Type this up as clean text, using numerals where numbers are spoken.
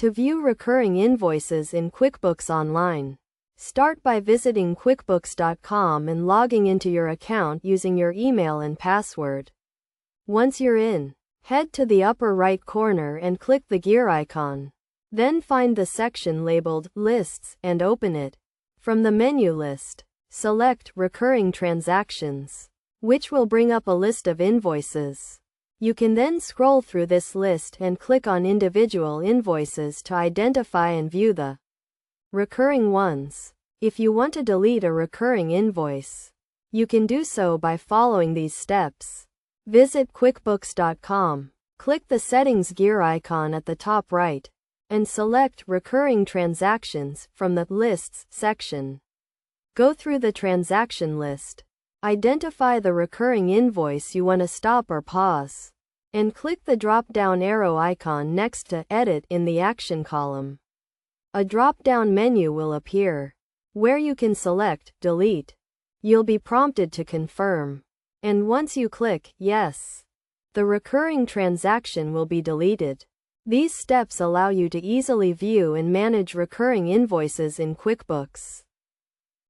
To view recurring invoices in QuickBooks Online, start by visiting QuickBooks.com and logging into your account using your email and password. Once you're in, head to the upper right corner and click the gear icon. Then find the section labeled Lists and open it. From the menu list, select Recurring Transactions, which will bring up a list of invoices. You can then scroll through this list and click on individual invoices to identify and view the recurring ones. If you want to delete a recurring invoice, you can do so by following these steps. Visit QuickBooks.com, click the Settings gear icon at the top right, and select Recurring Transactions from the Lists section. Go through the transaction list. Identify the recurring invoice you want to stop or pause, and click the drop-down arrow icon next to Edit in the Action column. A drop-down menu will appear, where you can select Delete. You'll be prompted to confirm, and once you click Yes, the recurring transaction will be deleted. These steps allow you to easily view and manage recurring invoices in QuickBooks.